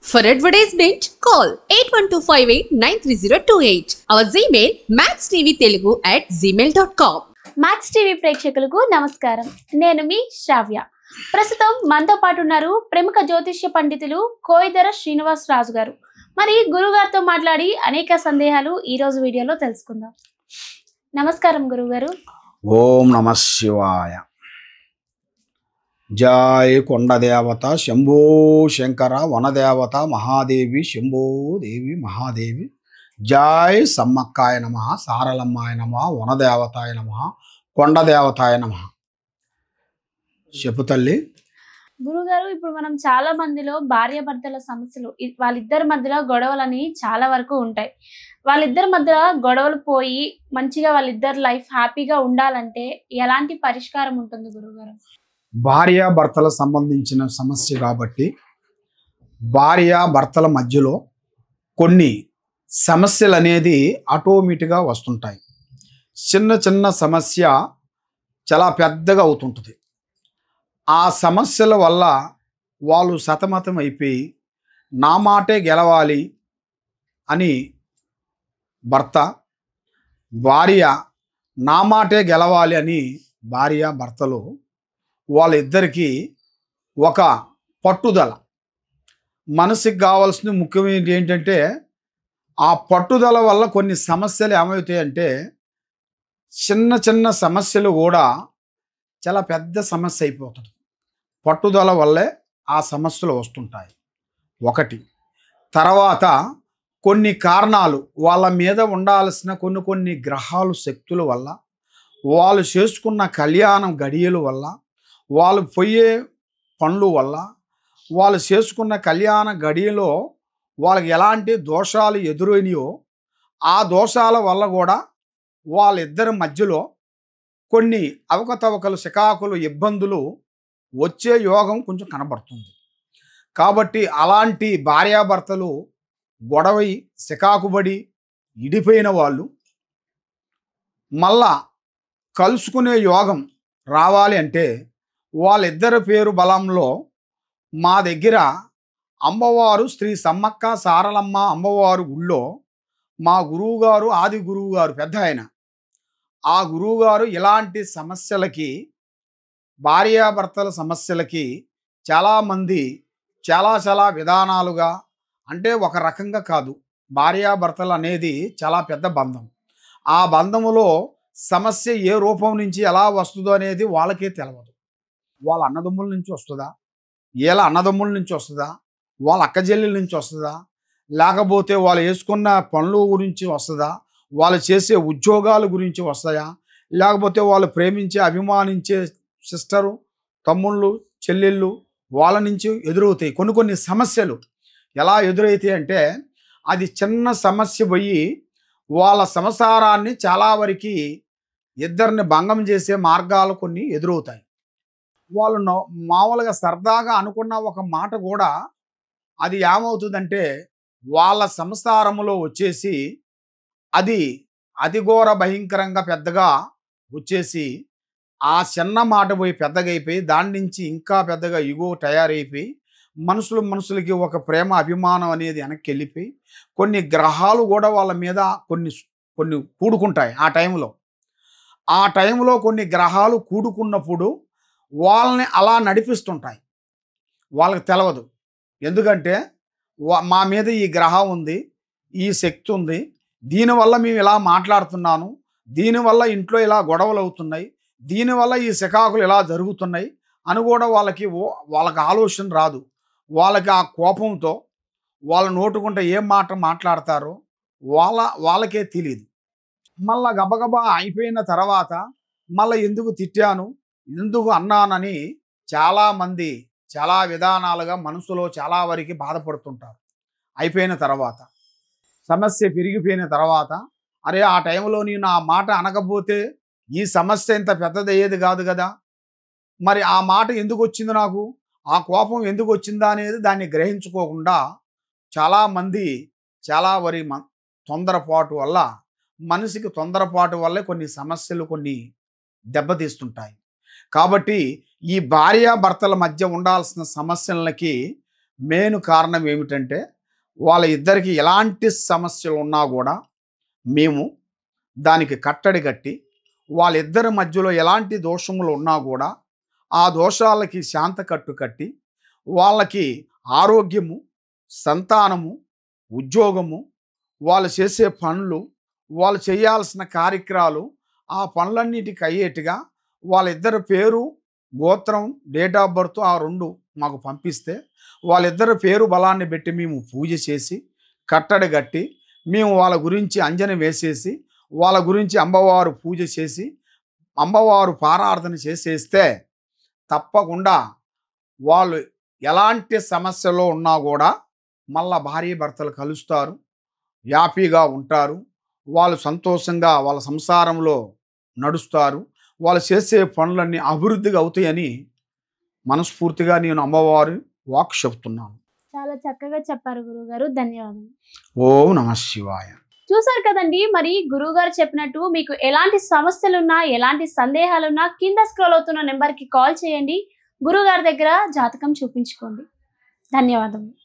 For advertisement, call 8125893028. Our Gmail maxtvtelugu@gmail.com. Max TV ప్రేక్షకులకు నమస్కారం. నేను మీ శ్రావ్య. ప్రస్తుతం మనతో పాటు ఉన్నారు ప్రముఖ జ్యోతిష్య పండితులు కోయిదర శ్రీనివాస్ రాజు గారు. మరి గురుగారితో మాట్లాడి అనేక సందేహాలు ఈ రోజు వీడియోలో తెలుసుకుందాం. నమస్కారం గురుగారు. ఓం నమ శివాయ. జయ కొండదేవత శంభో శంకర, వనదేవత మహాదేవి శంభో దేవి మహాదేవి. జయ సమ్మక్కాయ నమ, సారలమ్మాయ నమ, వనదేవతాయ నమ, కొండదేవతాయ నమ. చెప్పు తల్లి. గురుగారు, ఇప్పుడు మనం చాలా మందిలో భార్యాభర్తల సమస్యలు, వాళ్ళిద్దరి మధ్యలో గొడవలని చాలా వరకు ఉంటాయి. వాళ్ళిద్దరి మధ్య గొడవలు పోయి మంచిగా వాళ్ళిద్దరు లైఫ్ హ్యాపీగా ఉండాలంటే ఎలాంటి పరిష్కారం ఉంటుంది గురుగారు? భార్యాభర్తల సంబంధించిన సమస్య కాబట్టి భార్యాభర్తల మధ్యలో కొన్ని సమస్యలు అనేది ఆటోమేటిక్గా వస్తుంటాయి. చిన్న చిన్న సమస్య చాలా పెద్దగా అవుతుంటుంది. ఆ సమస్యల వల్ల వాళ్ళు సతమతం అయిపోయి నా మాటే గెలవాలి అని భర్త, భార్య నా మాటే గెలవాలి అని భార్యాభర్తలు వాళ్ళిద్దరికీ ఒక పట్టుదల. మనసుకి కావాల్సిన ముఖ్యమైనది ఏంటంటే ఆ పట్టుదల వల్ల కొన్ని సమస్యలు ఏమవుతాయంటే చిన్న చిన్న సమస్యలు కూడా చాలా పెద్ద సమస్య అయిపోతుంది. పట్టుదల వల్లే ఆ సమస్యలు వస్తుంటాయి. ఒకటి. తర్వాత కొన్ని కారణాలు, వాళ్ళ మీద ఉండాల్సిన కొన్ని గ్రహాలు శక్తుల వల్ల, వాళ్ళు చేసుకున్న కళ్యాణం గడియల వల్ల, వాళ్ళు పోయే పనుల వల్ల, వాళ్ళు చేసుకున్న కళ్యాణ గడియలో వాళ్ళకి ఎలాంటి దోషాలు ఎదురైనాయో ఆ దోషాల వల్ల కూడా వాళ్ళిద్దరి మధ్యలో కొన్ని అవకతవకలు, సికాకులు, ఇబ్బందులు వచ్చే యోగం కొంచెం కనబడుతుంది. కాబట్టి అలాంటి భార్యాభర్తలు గొడవై సికాకుబడి ఇడిపోయిన వాళ్ళు మళ్ళా కలుసుకునే యోగం రావాలి అంటే వాళ్ళిద్దరి పేరు బలంలో మా దగ్గర అమ్మవారు శ్రీ సమ్మక్క సారలమ్మ అమ్మవారు గుళ్ళో మా గురువుగారు, ఆది గురువుగారు పెద్ద ఆయన, ఆ గురువుగారు ఇలాంటి సమస్యలకి, భార్యాభర్తల సమస్యలకి చాలామంది చాలా విధానాలుగా, అంటే ఒక రకంగా కాదు, భార్యాభర్తలు అనేది చాలా పెద్ద బంధం. ఆ బంధములో సమస్య ఏ రూపం నుంచి ఎలా వస్తుందో అనేది వాళ్ళకే తెలియదు. వాళ్ళ అన్నదమ్ముల నుంచి వస్తుందా, వీళ్ళ అన్నదమ్ముల నుంచి వస్తుందా, వాళ్ళ అక్కజెల్లెల నుంచి వస్తుందా, లేకపోతే వాళ్ళు వేసుకున్న పనుల గురించి వస్తుందా, వాళ్ళు చేసే ఉద్యోగాల గురించి వస్తాయా, లేకపోతే వాళ్ళు ప్రేమించే అభిమానించే సిస్టరు, తమ్ముళ్ళు, చెల్లెళ్ళు వాళ్ళ నుంచి ఎదురవుతాయి. కొన్ని సమస్యలు ఎలా ఎదురవుతాయి అంటే అది చిన్న సమస్య పోయి వాళ్ళ సంసారాన్ని చాలా వరకు ఇద్దరిని భంగం చేసే మార్గాలు కొన్ని ఎదురవుతాయి. వాళ్ళు మామూలుగా సరదాగా అనుకున్న ఒక మాట కూడా అది ఏమవుతుందంటే వాళ్ళ సంసారములో వచ్చేసి అది అతిఘోర భయంకరంగా పెద్దగా వచ్చేసి ఆ చిన్న మాట పోయి పెద్దగా అయిపోయి దాని నుంచి ఇంకా పెద్దగా ఇగో తయారైపోయి మనుషులకి ఒక ప్రేమ అభిమానం అనేది వెనక్కి వెళ్ళిపోయి కొన్ని గ్రహాలు కూడా వాళ్ళ మీద కొన్ని కూడుకుంటాయి. ఆ టైంలో కొన్ని గ్రహాలు కూడుకున్నప్పుడు వాళ్ళని అలా నడిపిస్తుంటాయి. వాళ్ళకి తెలవదు. ఎందుకంటే మా మీద ఈ గ్రహం ఉంది, ఈ శక్తి ఉంది, దీనివల్ల మేము ఇలా మాట్లాడుతున్నాను, దీనివల్ల ఇంట్లో ఇలా గొడవలు అవుతున్నాయి, దీనివల్ల ఈ సికాకులు ఇలా జరుగుతున్నాయి అని కూడా వాళ్ళకి ఆలోచన రాదు. వాళ్ళకి ఆ కోపంతో వాళ్ళ నోటుకుంటే ఏం మాట మాట్లాడతారో వాళ్ళకే తెలియదు. మళ్ళా గబగబా అయిపోయిన తర్వాత మళ్ళీ ఎందుకు తిట్టాను, ఎందుకు అన్నానని చాలామంది చాలా విధానాలుగా మనసులో చాలా వరకు బాధపడుతుంటారు. అయిపోయిన తర్వాత సమస్య పెరిగిపోయిన తర్వాత అరే ఆ టైంలో నేను ఆ మాట అనకపోతే ఈ సమస్య ఇంత పెద్దదయ్యేది కాదు కదా, మరి ఆ మాట ఎందుకు వచ్చింది, నాకు ఆ కోపం ఎందుకు వచ్చిందా అనేది దాన్ని గ్రహించుకోకుండా చాలామంది చాలా తొందరపాటు వల్ల, మనిషికి తొందరపాటు వల్లే కొన్ని సమస్యలు కొన్ని దెబ్బతీస్తుంటాయి. కాబట్టి ఈ భార్యాభర్తల మధ్య ఉండాల్సిన సమస్యలకి మెయిన్ కారణం ఏమిటంటే వాళ్ళ ఇద్దరికి ఎలాంటి సమస్యలు ఉన్నా కూడా మేము దానికి కట్టడి కట్టి వాళ్ళిద్దరి మధ్యలో ఎలాంటి దోషములు ఉన్నా కూడా ఆ దోషాలకి శాంత కట్టు కట్టి వాళ్ళకి ఆరోగ్యము, సంతానము, ఉద్యోగము, వాళ్ళు చేసే పనులు, వాళ్ళు చేయాల్సిన కార్యక్రమాలు, ఆ పనులన్నిటికి అయ్యేట్టుగా వాళ్ళిద్దరి పేరు, గోత్రం, డేట్ ఆఫ్ బర్త్ ఆ రెండు మాకు పంపిస్తే వాళ్ళిద్దరి పేరు బలాన్ని పెట్టి మేము పూజ చేసి కట్టడి కట్టి మేము వాళ్ళ గురించి అంజన వేసేసి వాళ్ళ గురించి అమ్మవారు పూజ చేసి అమ్మవారు పారార్థన చేసేస్తే తప్పకుండా వాళ్ళు ఎలాంటి సమస్యలో ఉన్నా కూడా మళ్ళా భార్య భర్తలు కలుస్తారు, హ్యాపీగా ఉంటారు, వాళ్ళు సంతోషంగా వాళ్ళ సంసారంలో నడుస్తారు, వాళ్ళు చేసే పనులన్నీ అభివృద్ధిగా అవుతాయని మనస్ఫూర్తిగా నేను అమ్మవారి వాక్ చెప్తున్నాను. చాలా చక్కగా చెప్పారు గురుగారు, ధన్యవాదాలు. ఓం నమః శివాయ. చూసారు కదండి, మరి గురువుగారు చెప్పినట్టు మీకు ఎలాంటి సమస్యలున్నా, ఎలాంటి సందేహాలున్నా కింద స్క్రోల్ అవుతున్న నెంబర్కి కాల్ చేయండి. గురువుగారి దగ్గర జాతకం చూపించుకోండి. ధన్యవాదములు.